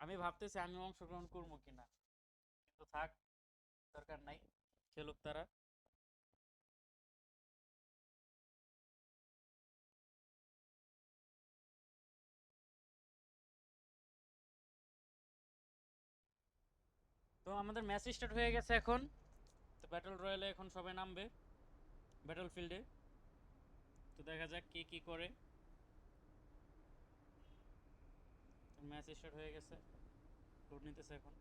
আমি ভাবতেছি আমি অংশগ্রহণ করবো কিনা, কিন্তু থাক, দরকার নাই, খেলুক তারা। তো আমাদের ম্যাচ স্টার্ট হয়ে গেছে এখন। তো ব্যাটল রয়্যালে এখন সবাই নামবে ব্যাটল ফিল্ডে। তো দেখা যাক কে কি করে। ম্যাচ স্টার্ট হয়ে গেছে, লোড নিতেছে এখন।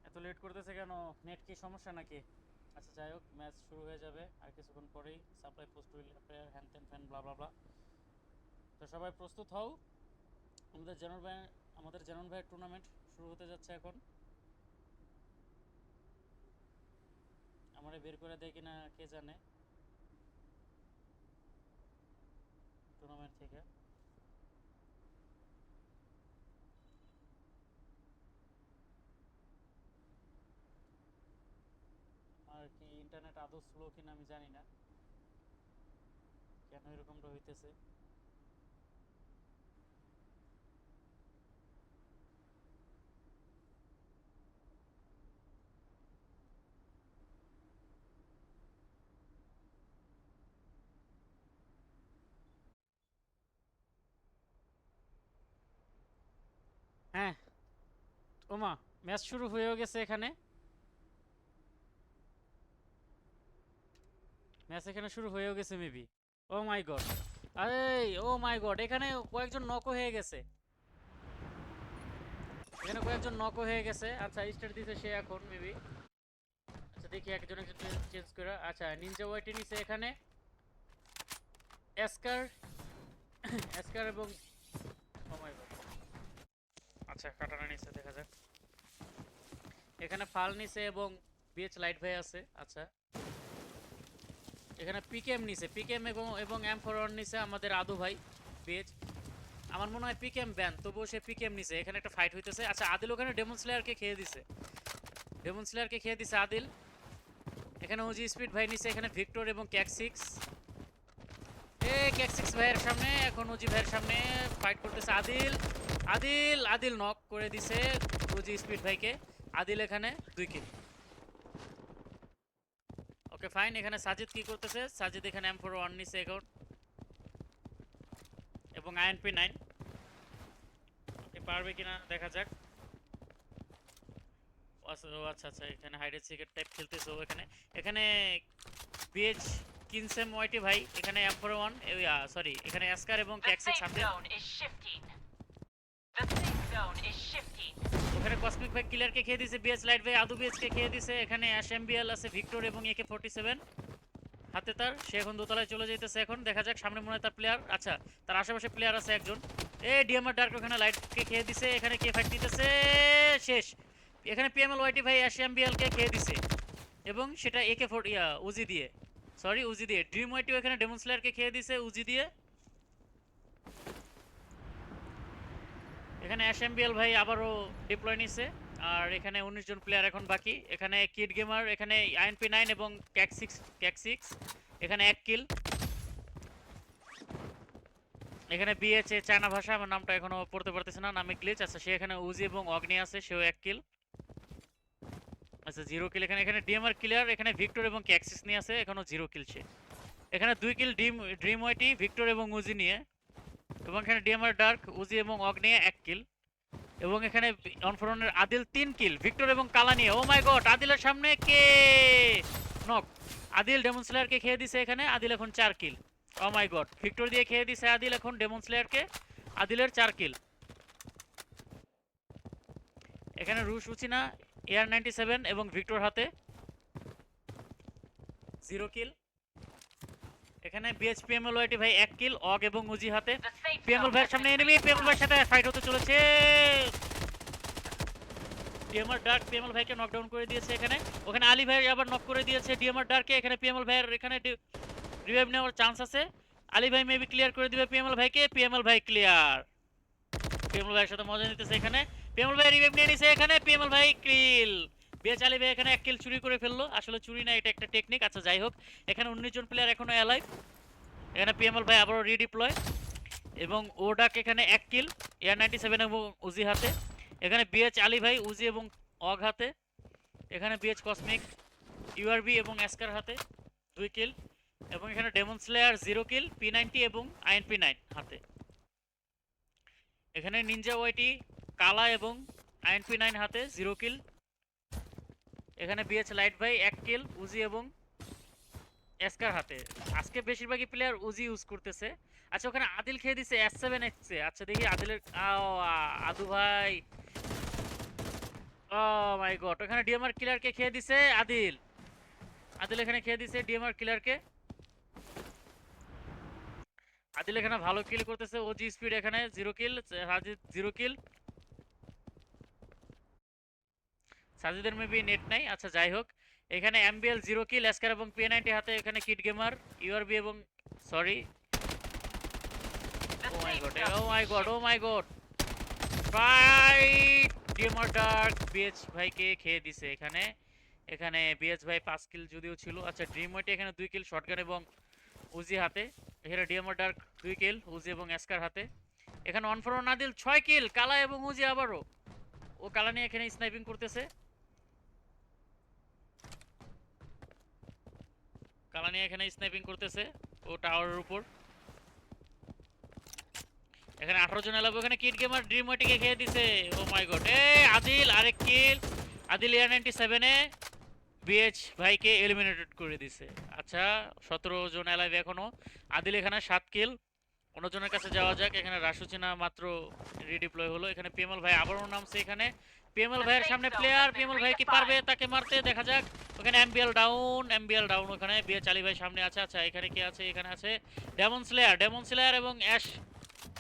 এত লেট করতেছে কেন? নেট কি সমস্যা নাকি? আচ্ছা যাই হোক, ম্যাচ শুরু হয়ে যাবে আর কিছুক্ষণ পরেই। সাপ্লাই পোস্ট উইল প্লেয়ার হ্যান ত্যান ফ্যান ব্লা ব্লা ব্লা। তো সবাই প্রস্তুত হও। আমাদের জেনন ভাইয়ের টুর্নামেন্ট শুরু হতে যাচ্ছে এখন। আমারে বের করে দেয় কিনা কে জানে টুর্নামেন্ট থেকে। আর কি ইন্টারনেট আদৌ স্লো কিনা আমি জানি না, কেন এরকমটা হইতেছে। হ্যাঁ, ওমা, ম্যাচ শুরু হয়েও গেছে এখানে। ম্যাচ এখানে শুরু হয়েও গেছে মেবি। ও মাই গড, আরে, ও মাই গড, এখানে কয়েকজন নকও হয়ে গেছে। এখানে কয়েকজন নকও হয়ে গেছে। আচ্ছা, স্টার্ট দিছে সে এখন মেবি। আচ্ছা দেখি একজন একজন চেঞ্জ করে। আচ্ছা, নিনজা ওয়াইটি নিছে এখানে এসকার এসকার এবং ও মাই গড। আচ্ছা, কাটানা নিছে, দেখা যাক। এখানে ফাল নিছে এবং বিএচ লাইট ভাই আছে। আচ্ছা, এখানে পিকেএম নিছে, পিকেএম এবং এম ফর নিছে আমাদের আদু ভাই বিএচ। আমার মনে হয় পিকেএম ব্যান, তবুও সে পিকেএম নিছে। এখানে একটা ফাইট হইতেছে। আচ্ছা, আদিল ওখানে ডেমন স্লেয়ারকে খেয়ে দিছে। ডেমন স্লেয়ারকে খেয়ে দিছে আদিল। এখানে ওজি স্পিড ভাই নিছে এখানে ভিক্টর এবং ক্যাক সিক্স। এ ক্যাক সিক্স ভাইয়ের সামনে, এখন ওজি ভাইয়ের সামনে ফাইট করতেছে আদিল। আদিল আদিল নক করে দিছে ওজি স্পিড ভাইকে। আদিল এখানে 2 কিল। Okay fine. এখানে সাজিদ কি করতেছে? সাজিদ এখানে M4 নিছে এখন এবং INP9। ওকে পারবে কিনা দেখা যাক। আচ্ছা আচ্ছা আচ্ছা, এখানে হাইডেড সিগারেট টাইপ খেলতেছে ও এখানে। এখানে বিএচ কিনসেম ওয়াইটি ভাই এখানে M4 সরি, এখানে অ্যাস্কার এবং ট্যাক্সিক্স হাতে। ওখানে কসমিক ভাই কিলারকে খেয়ে দিয়েছে, বিএচ লাইট ভাই আদু বিএচকে খেয়ে দিয়েছে। এখানে অ্যাশ এমবিএল আছে, ভিক্টর এবং AK-47 হাতে তার। সে এখন দোতলায় চলে যাইতেছে এখন। দেখা যাক, সামনে মনে হয় তার প্লেয়ার। আচ্ছা, তার আশেপাশে প্লেয়ার আছে একজন। এই ডিএমআর ডার্ক ওখানে লাইটকে খেয়ে দিছে। এখানে কে ফাইট দিতেছে? শেষ। এখানে পিএমএল ওয়াইটি ভাই অ্যাশ এমবিএলকে খেয়ে দিছে এবং সেটা AK-4 উজি দিয়ে, সরি উজি দিয়ে। ড্রিম ওয়াইটিও এখানে ডেমন স্লেয়ারকে খেয়ে দিছে উজি দিয়ে। এখানে এসএমবিএল ভাই আবারও ডিপ্লয় নিছে। আর এখানে 19 জন প্লেয়ার এখন বাকি। এখানে কিড গেমার, এখানে INP9 এবং ক্যাক সিক্স এখানে 1 কিল। এখানে বিএচএ চায়না ভাষা, আমার নামটা এখনো পড়তে পারতেছে না, নামে গ্লিচ। আচ্ছা, সে এখানে উজি এবং অগ্নি আছে, সেও 1 কিল। আচ্ছা, 0 কিল। এখানে এখানে ডিএমআর ক্লিয়ার। এখানে ভিক্টর এবং ক্যাক্সিস নিয়ে আছে, এখনো 0 কিল সে। এখানে 2 কিল ড্রিম ওয়াইটি, ভিক্টর এবং উজি নিয়ে। এবং এখানে ডিএমআর ডার্ক, উজি এবং অগ্নি 1 কিল। এবং এখানে অনফরনের আদিল 3 কিল, ভিক্টর এবং কালা নিয়ে। ও মাই গড, আদিলের সামনে কে নক? আদিল ডেমন স্লেয়ারকে খেয়ে দিছে এখানে। আদিল এখন 4 কিল। ও মাই গড, ভিক্টর দিয়ে খেয়ে দিছে আদিল এখন ডেমন স্লেয়ারকে। আদিলের 4 কিল। এখানে রুশ উচিনা AR-97 এবং ভিক্টর হাতে 0 কিল। এখানে বিএচপিএমএল ওয়াইটি ভাই 1 কিল, অগ এবং উজি হাতে। পিএমএল ভাইয়ের সামনে এনিমি, পিএমএল ভাইয়ের সাথে ফাইট হতে চলেছে। ডিএমআর ডার্ক পিএমএল ভাইকে নকডাউন করে দিয়েছে এখানে। ওখানে আলী ভাই আবার নক করে দিয়েছে ডিএমআর ডার্ককে। এখানে পিএমএল ভাইয়ের এখানে রিভাইভ নেওয়ার চান্স আছে। আলী ভাই মেবি ক্লিয়ার করে দিবে পিএমএল ভাইকে। পিএমএল ভাই ক্লিয়ার। পিএমএল ভাইয়ের সাথে মজা নিতেছে এখানে। পিএমএল ভাই রিভাইভ নিয়ে নিছে এখানে। পিএমএল ভাই কিল। বেচালি ভাই এখানে 1 কিল চুরি করে ফেললো, আসলে চুরি না, এটা একটা টেকনিক। আচ্ছা যাই হোক, এখানে 19 জন প্লেয়ার এখনো অ্যালাইভ। এখানে পিএমএল ভাই আবারও রিডিপ্লয় এবং ওডাক এখানে 1 কিল, এয়ার 97 এবং উজি হাতে। এখানে বিএচ আলী ভাই উজি এবং অগ হাতে। এখানে বিএচ কসমিক ইউআরবি এবং এসকার হাতে 2 কিল, এবং এখানে ডেমন স্লেয়ার 0 কিল, P90 এবং INP9 হাতে। এখানে নিনজা ওয়াইটি কালা এবং INP9 হাতে 0 কিল। এখানে বিএচ লাইট ভাই 1 কিল, উজি এবং এসকার হাতে। আজকে বেশিরভাগই প্লেয়ার উজি ইউজ করতেছে। আচ্ছা ওখানে আদিল খেয়ে দিছে S7X এ। আচ্ছা দেখি আদিলের আদু ভাই, ও মাই গড, ওখানে ডিএমআর কিলারকে খেয়ে দিছে আদিল। আদিল এখানে খেয়ে দিছে ডিএমআর কিলারকে। আদিল এখানে ভালো কিল করতেছে, ওজি স্পিড এখানে 0 কিল, সাজিদ 0 কিল। সাজিদের মেবি নেট নাই। আচ্ছা যাই হোক, এখানে এমবিএল 0 কিল, এসকার এবং P90 হাতে। এখানে কিড গেমার ইউআরবি এবং sorry, oh my god, oh my god, oh my god, fight! Gamer dark BH ভাইকে খেয়ে দিছে এখানে। এখানে বিএচ ভাই 5 কিল যদিও ছিল। আচ্ছা ড্রিম ওয়েটে এখানে 2 কিল শটগান এবং উজি হাতে। এখানে ডিএমআর ডার্ক 2 কিল, উজি এবং এসকার হাতে। এখানে অনফরন আদিল 6 কিল, কালা এবং উজি আবারও। ও কালা নিয়ে এখানে স্নাইপিং করতেছে, কালা নিয়ে এখানে স্নাইপিং করতেছে ও টাওয়ারের উপর। এখানে 18 জন এলাবো। এখানে কিড গেমার ড্রিম ওয়েটিকে খেয়ে দিছে। ও মাই গড, এ আদিল আরেক কিল। আদিল এয়ার 97 এ বিএচ ভাইকে এলিমিনেটেড করে দিছে। আচ্ছা 17 জন এলাইভ এখনো। আদিল এখানে 7 কিল। অন্যজনের কাছে যাওয়া যাক। এখানে রাসুচিনা মাত্র রিডিপ্লয় হলো। এখানে পিএমএল ভাই আবারও নামছে। এখানে পিএমএল ভাইয়ের সামনে প্লেয়ার, পিএমএল ভাই কি পারবে তাকে মারতে, দেখা যাক। ওখানে এমবিএল ডাউন, এমবিএল ডাউন। ওখানে বিএচ আলী ভাই সামনে আছে। আচ্ছা এখানে কি আছে, এখানে আছে ডেমন স্লেয়ার, ডেমন স্লেয়ার এবং অ্যাশ,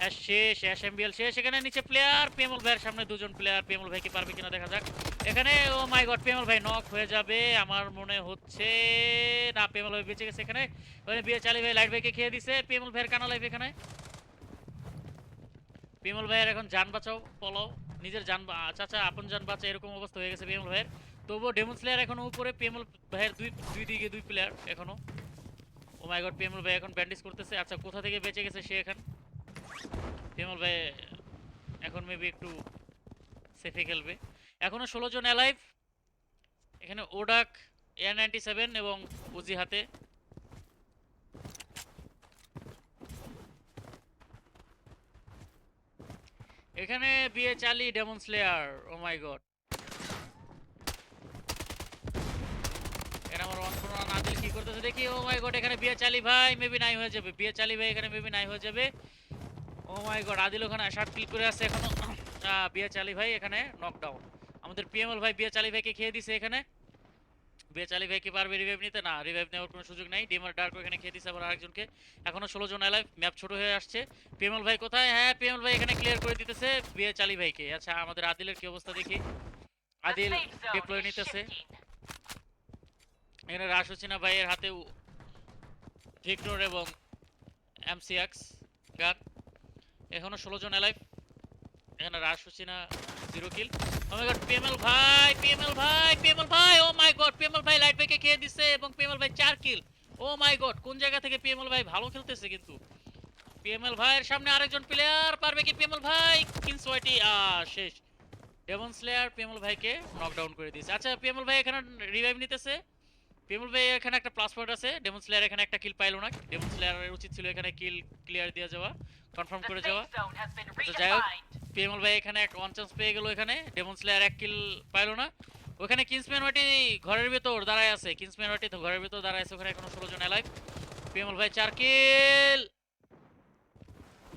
অ্যাশ শেষ, অ্যাশ এমবিএল শেষ। এখানে নিচে প্লেয়ার, পিএমএল ভাইয়ের সামনে 2 জন প্লেয়ার। পিএমএল ভাই কি পারবে কিনা দেখা যাক। এখানে ও মাই গড, পিএমএল ভাই নক হয়ে যাবে আমার মনে হচ্ছে। না, পিএমএল ভাই বেঁচে গেছে। এখানে ওখানে বিএচ আলী ভাই লাইট ভাইকে খেয়ে দিছে। পিএমএল ভাইয়ের কানা লাইফ এখানে। পিএমএল ভাইয়ের এখন যান বাঁচাও, পলাও, নিজের যান চাচা আপন যান বাঁচা, এরকম অবস্থা হয়ে গেছে পিএমএল ভাইয়ের। তবুও ডেমন স্লেয়ার এখনো উপরে, পিএমএল ভাইয়ের দুই দিকে 2 প্লেয়ার এখনো। ও মাই গড, পিএমএল ভাই এখন ব্যান্ডেজ করতেছে। আচ্ছা কোথা থেকে বেঁচে গেছে সে এখন। পিএমএল ভাই এখন মেবি একটু সেফে খেলবে। এখনো 16 জন অ্যালাইভ। এখানে ওডাক, এয়ার 97 এবং উজি হাতে। এখানে বিএ চালি demon Slayer, O my god. এখানে আমার অনফরন আদিল কি করতেছে দেখি। ও মাই গড, এখানে বিএ চালি ভাই মেবি নাই হয়ে যাবে। বিএ চালি ভাই এখানে মেবি নাই হয়ে যাবে। ও মাই গড, আদিল ওখানে 7 কিল করে আছে এখনো। বিএ চালি ভাই এখানে নকডাউন। আমাদের পিএমএল ভাই বিএ চালি ভাইকে খেয়ে দিছে এখানে। বিএ চালি ভাই কি পারবে রিভাইভ নিতে? না, রিভাইভ নেওয়ার কোনো সুযোগ নাই। ডিমার ডার্ক এখানে খেয়ে দিছে আবার আরেকজনকে। এখনো 16 জন অ্যালাইভ, ম্যাপ ছোট হয়ে আসছে। পিএমএল ভাই কোথায়? হ্যাঁ, পিএমএল ভাই এখানে ক্লিয়ার করে দিতেছে বিএ চালি ভাইকে। আচ্ছা আমাদের আদিলের কি অবস্থা দেখি। আদিল ডিপ্লয় নিতেছে। এখানে রাসুচিনা ভাইয়ের হাতে ভিক্টর এবং এমসিএক্স গান। এখনো 16 জন অ্যালাইভ। এখানে রাসুচিনা 0 কিল। ও মাই গড, পিএমএল ভাই, পিএমএল ভাই, পিএমএল ভাই, ও মাই গড, পিএমএল ভাই লাইট ভাইকে খেয়ে দিছে এবং পিএমএল ভাই 4 কিল। ও মাই গড, কোন জায়গা থেকে পিএমএল ভাই ভালো খেলতেছে কিন্তু। পিএমএল ভাইয়ের সামনে আরেকজন প্লেয়ার, পারবে কি পিএমএল ভাই? কিংস ওয়াইটি শেষ। ডেমন স্লেয়ার পিএমএল ভাইকে নকডাউন করে দিয়েছে। আচ্ছা পিএমএল ভাই এখানে রিভাইভ নিতেছে। পিএমএল ভাই এখানে একটা প্লাস পয়েন্ট আছে। ডেমন স্লেয়ার এখানে একটা কিল পাইলো না। ডেমন স্লেয়ারের উচিত ছিল এখানে কিল ক্লিয়ার দিয়ে যাওয়া, কনফার্ম করে যাওয়া। আচ্ছা যাই হোক, পিএমএল ভাই এখানে একটা ওয়ান চান্স পেয়ে গেল। এখানে ডেমন স্লেয়ার 1 কিল পাইলো না। ওখানে কিংসম্যান ওয়াটি ঘরের ভিতর দাঁড়ায় আছে। কিংসম্যান ওয়াটি তো ঘরের ভিতর দাঁড়ায় আছে। ওখানে এখনো 16 জন অ্যালাইভ। পিএমএল ভাই 4 কিল।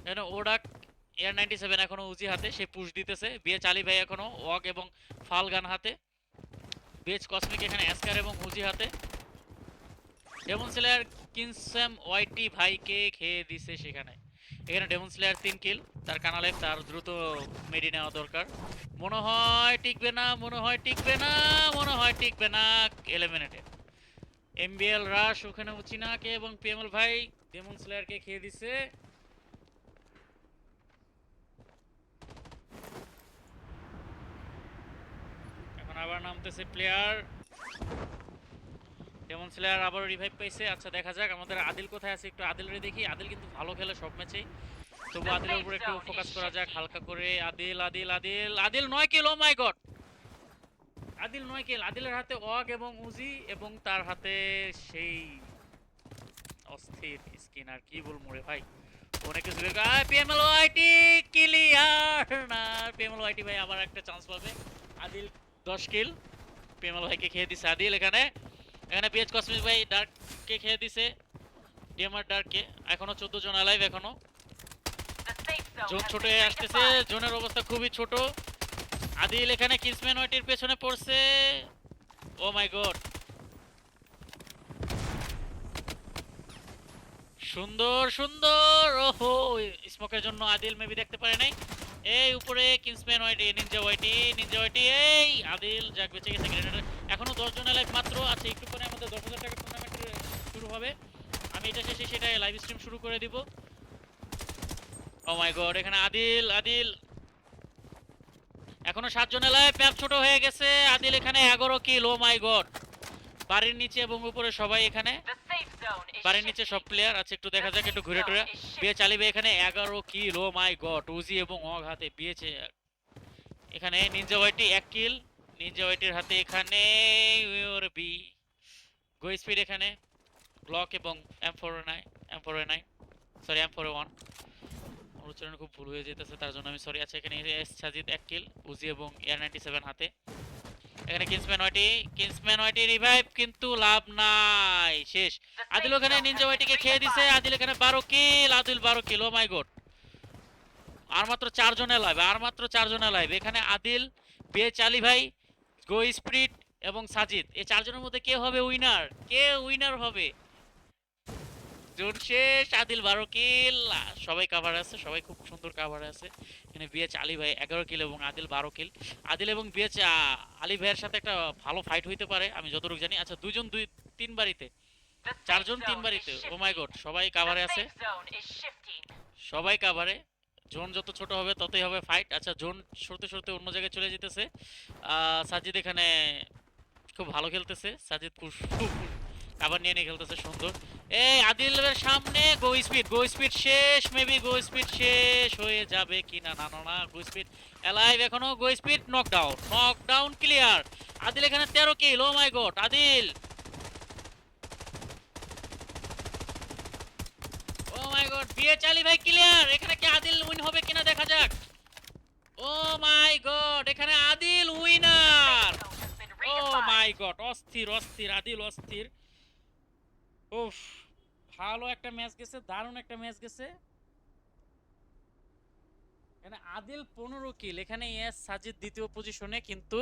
এখানে ওডাক এয়ার 97 এখনো উজি হাতে, সে পুশ দিতেছে। বিএচ আলী ভাই এখনো ওয়াক এবং ফাল গান হাতে। বিএচ কসমিক এখানে এসকার এবং উজি হাতে। ডেমন স্লেয়ার কিনসাম ওয়াইটি ভাইকে খেয়ে দিছে সেখানে। এখানে ডেমন স্লেয়ার 3 কিল, তার কানা লাইফ, তার দ্রুত মেডি নেওয়া দরকার। মনে হয় টিকবে না, মনে হয় টিকবে না, মনে হয় টিকবে না। এলিমিনেটেড। এমবিএল রাশ ওখানে উচিনাকে এবং পিএমএল ভাই ডেমন স্লেয়ারকে খেয়ে দিছে। এখন আবার আবার নামতেছে প্লেয়ার। ডেমন স্লেয়ার আবার রিভাইভ পাইছে। আচ্ছা দেখা যাক আমাদের আদিল কোথায় আছে, একটু আদিলরে দেখি। আদিল কিন্তু ভালো খেলে সব ম্যাচেই, তবু আদিলের উপর একটু ফোকাস করা যাক হালকা করে। আদিল আদিল আদিল আদিল 9 কিল, ও মাই গড, আদিল 9 কিল। আদিলের হাতে ওয়াগ এবং উজি, এবং তার হাতে সেই অস্থির স্কিন, আর কি বলবো রে ভাই, অনেক কিছু। পিএমএল ওয়াইটি ক্লিয়ার না, পিএমএল ওয়াইটি ভাই আবার একটা চান্স পাবে। আদিল 10 কিল, পিএমএল ভাইকে খেয়ে দিছে আদিল। এখানে এখানে পিএইচ কসমিক ভাই ডার্ককে খেয়ে দিছে, ডিএমআর ডার্ককে। এখনো 14 জন অ্যালাইভ, এখনো জোন ছোট হয়ে আসতেছে, জোনের অবস্থা খুবই ছোট। আদিল এখানে কিসম্যান ওয়াইটির পেছনে পড়ছে, ও মাই গড, সুন্দর সুন্দর। ওহো, স্মোকের জন্য আদিল মেবি দেখতে পারে নাই। এই উপরে কিংসম্যান ওয়াইটি, নিনজা ওয়াইটি, নিনজা ওয়াইটি, এই আদিল যাক বেঁচে গেছে। গ্রেনেডার এখনো 10 জন লাইভ মাত্র। আচ্ছা একটু পরে আমাদের 10,000 টাকা টুর্নামেন্ট শুরু হবে, আমি এটা শেষে সেটা লাইভ স্ট্রিম শুরু করে দিব। ও মাই গড, এখানে আদিল আদিল এখনো 7 জন লাইভ, ম্যাপ ছোট হয়ে গেছে। আদিল এখানে 11 কিল, ও মাই গড। বাড়ির নিচে এবং উপরে সবাই, এখানে বাড়ির নিচে সব প্লেয়ার আছে। একটু দেখা যাক, একটু ঘুরে টুরে। বিয়ে চালিবে এখানে 11 কিল, ও মাই গড। উজি এবং অগ হাতে বিয়েছে। এখানে নিনজা ওয়াইটি 1 কিল, নিনজা ওয়াইটির হাতে এখানে ওর বি গো স্পিড, এখানে ব্লক এবং M409, M409 সরি M401, উচ্চারণ খুব ভুল হয়ে যেতেছে তার জন্য আমি সরি। আছে এখানে এস সাজিদ 1 কিল, উজি এবং AR-97 হাতে। এখানে কিংসম্যান ওয়াইটি রিভাইভ, কিন্তু লাভ নাই, শেষ। আদিল ওখানে নিনজা ওয়াইটিকে খেয়ে দিছে। আদিল এখানে 12 কিল, আদিল 12 কিল, ও মাই গড। আর মাত্র 4 জন লাইভ, আর মাত্র 4 জন লাইভ। এখানে আদিল, বেচ আলী ভাই, গো স্পিরিট এবং সাজিদ, এই 4 জনের মধ্যে কে হবে উইনার, কে উইনার হবে? জোন শেষ, আদিল 12 কিল, সবাই কাভার আছে, সবাই খুব সুন্দর কাভার আছে। এখানে বিএচ আলী ভাই 11 কিল এবং আদিল 12 কিল। আদিল এবং বিএচ আলী ভাইয়ের সাথে একটা ভালো ফাইট হইতে পারে আমি যতটুকু জানি। আচ্ছা দুইজন 3 বাড়িতে, 4 জন 3 বাড়িতে, ও মাই গড। সবাই কাভারে আছে, সবাই কাভারে। জোন যত ছোট হবে ততই হবে ফাইট। আচ্ছা জোন সরতে সরতে অন্য জায়গায় চলে যেতেছে। সাজিদ এখানে খুব ভালো খেলতেছে, সাজিদ খুব কাভার নিয়ে নিয়ে খেলতেছে সুন্দর। এই আদিলের সামনে গো স্পিড শেষ, মেবি গো স্পিড শেষ হয়ে যাবে কিনা, না না না, গো স্পিড অ্যালাইভ এখনো। গো স্পিড নকডাউন ক্লিয়ার। আদিল এখানে 13 কিল, ও my god. Adil, O my god, বিয়ে চালি ভাই ক্লিয়ার। এখানে কি আদিল উইন হবে কিনা দেখা যাক। ও মাই গড, এখানে Adil winner. O my god, অস্থির অস্থির, আদিল অস্থির। উফ, ভালো একটা ম্যাচ গেছে, দারুণ একটা ম্যাচ গেছে। এখানে আদিল 15 কিল, এখানে এস সাজিদ দ্বিতীয় পজিশনে, কিন্তু